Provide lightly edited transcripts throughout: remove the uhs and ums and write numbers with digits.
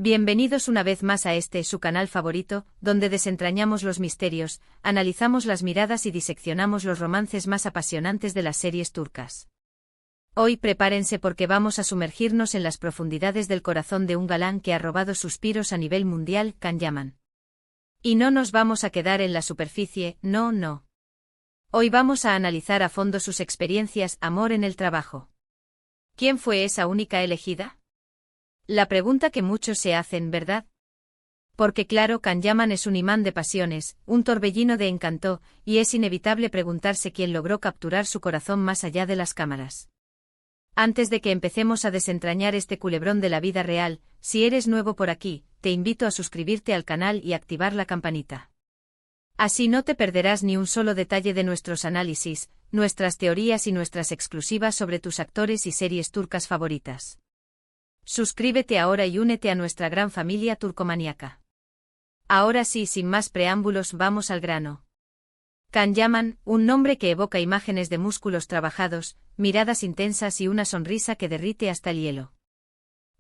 Bienvenidos una vez más a su canal favorito, donde desentrañamos los misterios, analizamos las miradas y diseccionamos los romances más apasionantes de las series turcas. Hoy prepárense porque vamos a sumergirnos en las profundidades del corazón de un galán que ha robado suspiros a nivel mundial, Can Yaman. Y no nos vamos a quedar en la superficie, no. Hoy vamos a analizar a fondo sus experiencias, amor en el trabajo. ¿Quién fue esa única elegida? La pregunta que muchos se hacen, ¿verdad? Porque claro, Can Yaman es un imán de pasiones, un torbellino de encanto, y es inevitable preguntarse quién logró capturar su corazón más allá de las cámaras. Antes de que empecemos a desentrañar este culebrón de la vida real, si eres nuevo por aquí, te invito a suscribirte al canal y activar la campanita. Así no te perderás ni un solo detalle de nuestros análisis, nuestras teorías y nuestras exclusivas sobre tus actores y series turcas favoritas. Suscríbete ahora y únete a nuestra gran familia turcomaníaca. Ahora sí, sin más preámbulos, vamos al grano. Can Yaman, un nombre que evoca imágenes de músculos trabajados, miradas intensas y una sonrisa que derrite hasta el hielo.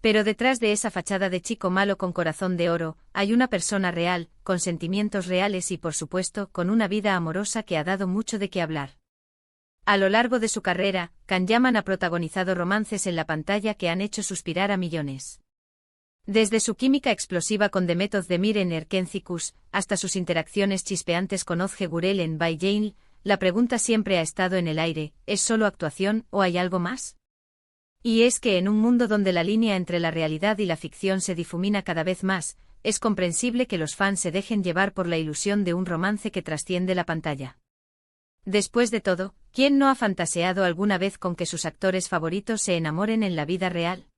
Pero detrás de esa fachada de chico malo con corazón de oro, hay una persona real, con sentimientos reales y por supuesto, con una vida amorosa que ha dado mucho de qué hablar. A lo largo de su carrera, Can Yaman ha protagonizado romances en la pantalla que han hecho suspirar a millones. Desde su química explosiva con Demet Özdemir en Erkenci Kuş, hasta sus interacciones chispeantes con Özge Gürel en Bay Jail, la pregunta siempre ha estado en el aire, ¿es solo actuación o hay algo más? Y es que en un mundo donde la línea entre la realidad y la ficción se difumina cada vez más, es comprensible que los fans se dejen llevar por la ilusión de un romance que trasciende la pantalla. Después de todo, ¿quién no ha fantaseado alguna vez con que sus actores favoritos se enamoren en la vida real?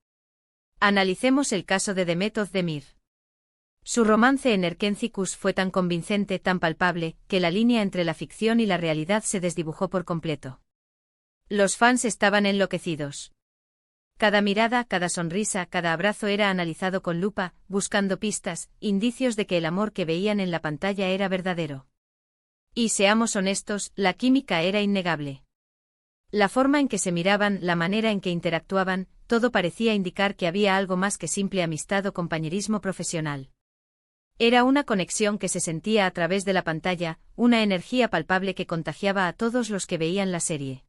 Analicemos el caso de Demet Özdemir. Su romance en Erkenci Kuş fue tan convincente, tan palpable, que la línea entre la ficción y la realidad se desdibujó por completo. Los fans estaban enloquecidos. Cada mirada, cada sonrisa, cada abrazo era analizado con lupa, buscando pistas, indicios de que el amor que veían en la pantalla era verdadero. Y seamos honestos, la química era innegable. La forma en que se miraban, la manera en que interactuaban, todo parecía indicar que había algo más que simple amistad o compañerismo profesional. Era una conexión que se sentía a través de la pantalla, una energía palpable que contagiaba a todos los que veían la serie.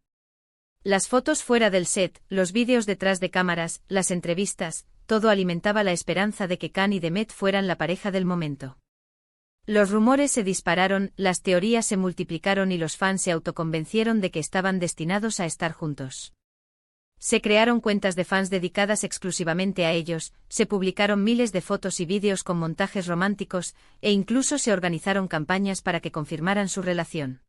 Las fotos fuera del set, los vídeos detrás de cámaras, las entrevistas, todo alimentaba la esperanza de que Can y Demet fueran la pareja del momento. Los rumores se dispararon, las teorías se multiplicaron y los fans se autoconvencieron de que estaban destinados a estar juntos. Se crearon cuentas de fans dedicadas exclusivamente a ellos, se publicaron miles de fotos y vídeos con montajes románticos, e incluso se organizaron campañas para que confirmaran su relación.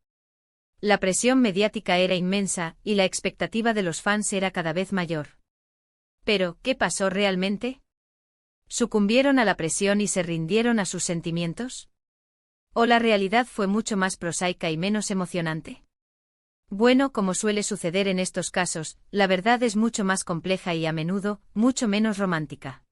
La presión mediática era inmensa, y la expectativa de los fans era cada vez mayor. Pero, ¿qué pasó realmente? ¿Sucumbieron a la presión y se rindieron a sus sentimientos? ¿O la realidad fue mucho más prosaica y menos emocionante? Bueno, como suele suceder en estos casos, la verdad es mucho más compleja y a menudo, mucho menos romántica.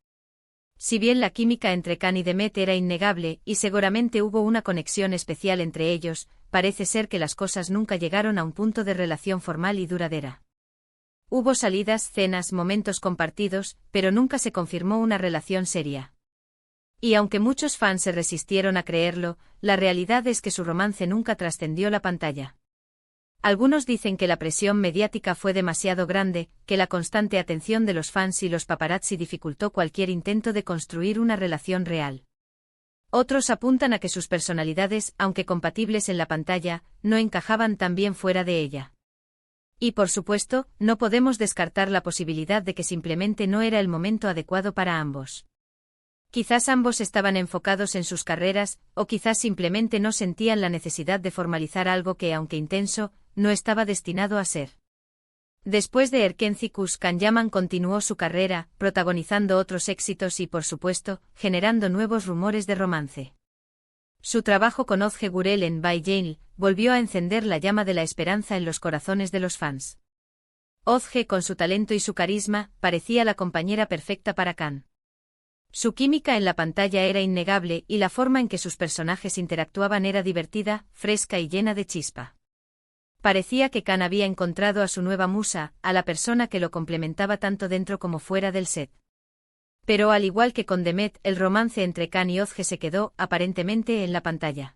Si bien la química entre Can y Demet era innegable y seguramente hubo una conexión especial entre ellos, parece ser que las cosas nunca llegaron a un punto de relación formal y duradera. Hubo salidas, cenas, momentos compartidos, pero nunca se confirmó una relación seria. Y aunque muchos fans se resistieron a creerlo, la realidad es que su romance nunca trascendió la pantalla. Algunos dicen que la presión mediática fue demasiado grande, que la constante atención de los fans y los paparazzi dificultó cualquier intento de construir una relación real. Otros apuntan a que sus personalidades, aunque compatibles en la pantalla, no encajaban tan bien fuera de ella. Y por supuesto, no podemos descartar la posibilidad de que simplemente no era el momento adecuado para ambos. Quizás ambos estaban enfocados en sus carreras, o quizás simplemente no sentían la necesidad de formalizar algo que, aunque intenso, no estaba destinado a ser. Después de Erkenci Kuş, Can Yaman continuó su carrera, protagonizando otros éxitos y, por supuesto, generando nuevos rumores de romance. Su trabajo con Özge Gürel en Bay Jail volvió a encender la llama de la esperanza en los corazones de los fans. Özge, con su talento y su carisma, parecía la compañera perfecta para Can. Su química en la pantalla era innegable y la forma en que sus personajes interactuaban era divertida, fresca y llena de chispa. Parecía que Can había encontrado a su nueva musa, a la persona que lo complementaba tanto dentro como fuera del set. Pero al igual que con Demet, el romance entre Kan y Ozge se quedó, aparentemente, en la pantalla.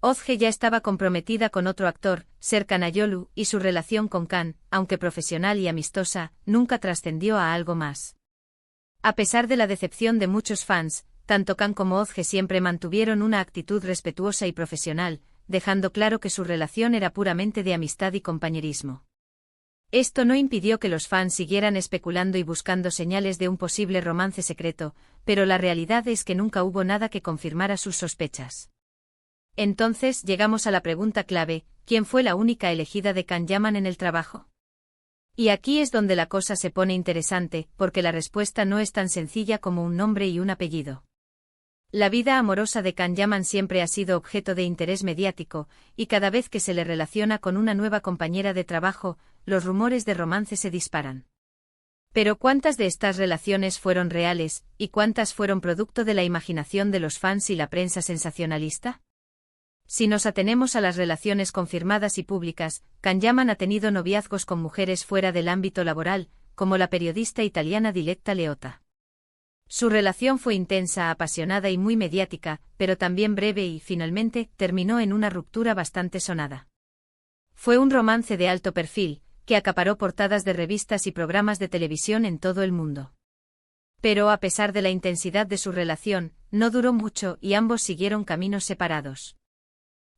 Ozge ya estaba comprometida con otro actor, Serkan Ayolu, y su relación con Kan, aunque profesional y amistosa, nunca trascendió a algo más. A pesar de la decepción de muchos fans, tanto Kan como Ozge siempre mantuvieron una actitud respetuosa y profesional, dejando claro que su relación era puramente de amistad y compañerismo. Esto no impidió que los fans siguieran especulando y buscando señales de un posible romance secreto, pero la realidad es que nunca hubo nada que confirmara sus sospechas. Entonces llegamos a la pregunta clave: ¿quién fue la única elegida de Kan Yaman en el trabajo? Y aquí es donde la cosa se pone interesante, porque la respuesta no es tan sencilla como un nombre y un apellido. La vida amorosa de Kan Yaman siempre ha sido objeto de interés mediático, y cada vez que se le relaciona con una nueva compañera de trabajo, los rumores de romance se disparan. Pero ¿cuántas de estas relaciones fueron reales, y cuántas fueron producto de la imaginación de los fans y la prensa sensacionalista? Si nos atenemos a las relaciones confirmadas y públicas, Kan Yaman ha tenido noviazgos con mujeres fuera del ámbito laboral, como la periodista italiana Diletta Leotta. Su relación fue intensa, apasionada y muy mediática, pero también breve y, finalmente, terminó en una ruptura bastante sonada. Fue un romance de alto perfil, que acaparó portadas de revistas y programas de televisión en todo el mundo. Pero a pesar de la intensidad de su relación, no duró mucho y ambos siguieron caminos separados.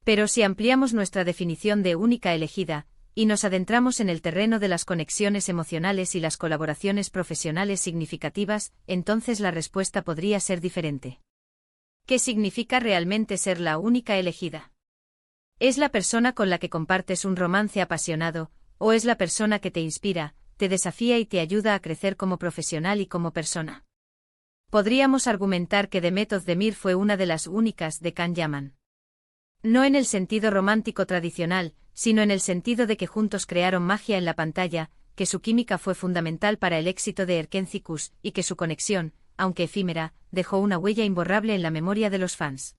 Pero si ampliamos nuestra definición de única elegida, y nos adentramos en el terreno de las conexiones emocionales y las colaboraciones profesionales significativas, entonces la respuesta podría ser diferente. ¿Qué significa realmente ser la única elegida? ¿Es la persona con la que compartes un romance apasionado, o es la persona que te inspira, te desafía y te ayuda a crecer como profesional y como persona? Podríamos argumentar que Demet Özdemir fue una de las únicas de Kan Yaman. No en el sentido romántico tradicional, sino en el sentido de que juntos crearon magia en la pantalla, que su química fue fundamental para el éxito de Erkenci y que su conexión, aunque efímera, dejó una huella imborrable en la memoria de los fans.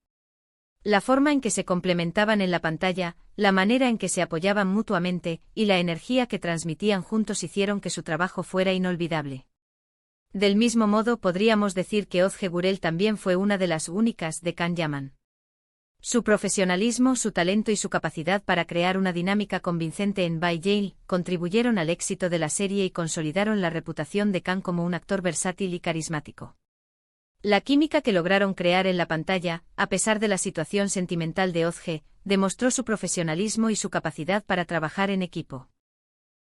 La forma en que se complementaban en la pantalla, la manera en que se apoyaban mutuamente, y la energía que transmitían juntos hicieron que su trabajo fuera inolvidable. Del mismo modo podríamos decir que Ozge Gurel también fue una de las únicas de Kan Yaman. Su profesionalismo, su talento y su capacidad para crear una dinámica convincente en By Jail contribuyeron al éxito de la serie y consolidaron la reputación de Kan como un actor versátil y carismático. La química que lograron crear en la pantalla, a pesar de la situación sentimental de Ozge, demostró su profesionalismo y su capacidad para trabajar en equipo.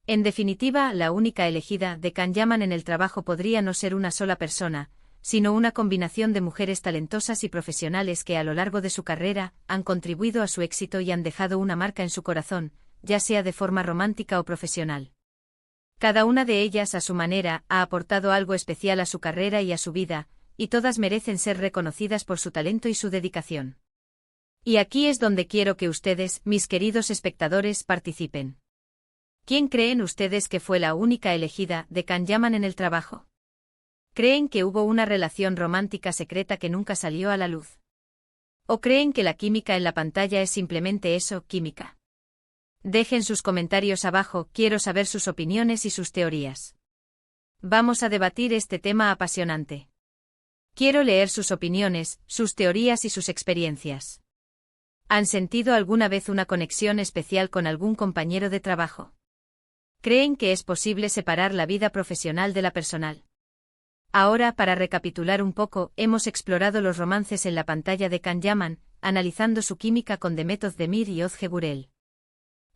En definitiva, la única elegida de Kan Yaman en el trabajo podría no ser una sola persona, sino una combinación de mujeres talentosas y profesionales que a lo largo de su carrera han contribuido a su éxito y han dejado una marca en su corazón, ya sea de forma romántica o profesional. Cada una de ellas, a su manera, ha aportado algo especial a su carrera y a su vida, y todas merecen ser reconocidas por su talento y su dedicación. Y aquí es donde quiero que ustedes, mis queridos espectadores, participen. ¿Quién creen ustedes que fue la única elegida de Kan Yaman en el trabajo? ¿Creen que hubo una relación romántica secreta que nunca salió a la luz? ¿O creen que la química en la pantalla es simplemente eso, química? Dejen sus comentarios abajo, quiero saber sus opiniones y sus teorías. Vamos a debatir este tema apasionante. Quiero leer sus opiniones, sus teorías y sus experiencias. ¿Han sentido alguna vez una conexión especial con algún compañero de trabajo? ¿Creen que es posible separar la vida profesional de la personal? Ahora, para recapitular un poco, hemos explorado los romances en la pantalla de Kan Yaman, analizando su química con Demet Özdemir y Ozge Gurel.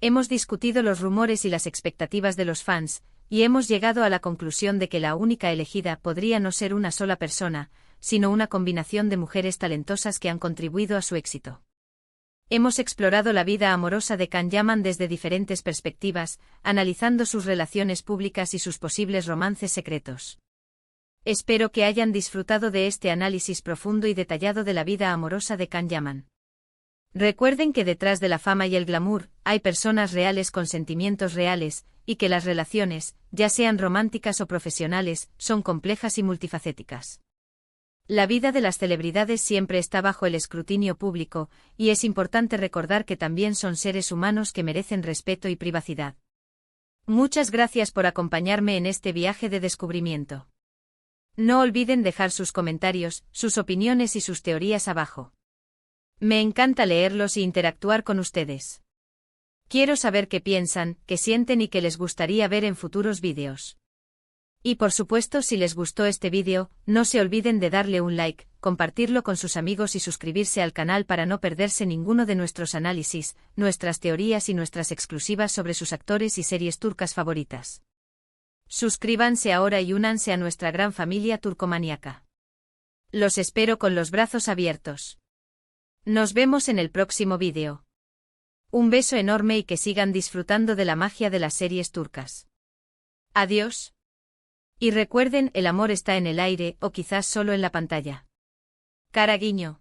Hemos discutido los rumores y las expectativas de los fans, y hemos llegado a la conclusión de que la única elegida podría no ser una sola persona, sino una combinación de mujeres talentosas que han contribuido a su éxito. Hemos explorado la vida amorosa de Kan Yaman desde diferentes perspectivas, analizando sus relaciones públicas y sus posibles romances secretos. Espero que hayan disfrutado de este análisis profundo y detallado de la vida amorosa de Kan Yaman. Recuerden que detrás de la fama y el glamour, hay personas reales con sentimientos reales, y que las relaciones, ya sean románticas o profesionales, son complejas y multifacéticas. La vida de las celebridades siempre está bajo el escrutinio público, y es importante recordar que también son seres humanos que merecen respeto y privacidad. Muchas gracias por acompañarme en este viaje de descubrimiento. No olviden dejar sus comentarios, sus opiniones y sus teorías abajo. Me encanta leerlos e interactuar con ustedes. Quiero saber qué piensan, qué sienten y qué les gustaría ver en futuros vídeos. Y por supuesto, si les gustó este vídeo, no se olviden de darle un like, compartirlo con sus amigos y suscribirse al canal para no perderse ninguno de nuestros análisis, nuestras teorías y nuestras exclusivas sobre sus actores y series turcas favoritas. Suscríbanse ahora y únanse a nuestra gran familia turcomaníaca. Los espero con los brazos abiertos. Nos vemos en el próximo vídeo. Un beso enorme y que sigan disfrutando de la magia de las series turcas. Adiós. Y recuerden, el amor está en el aire o quizás solo en la pantalla. Cara guiño.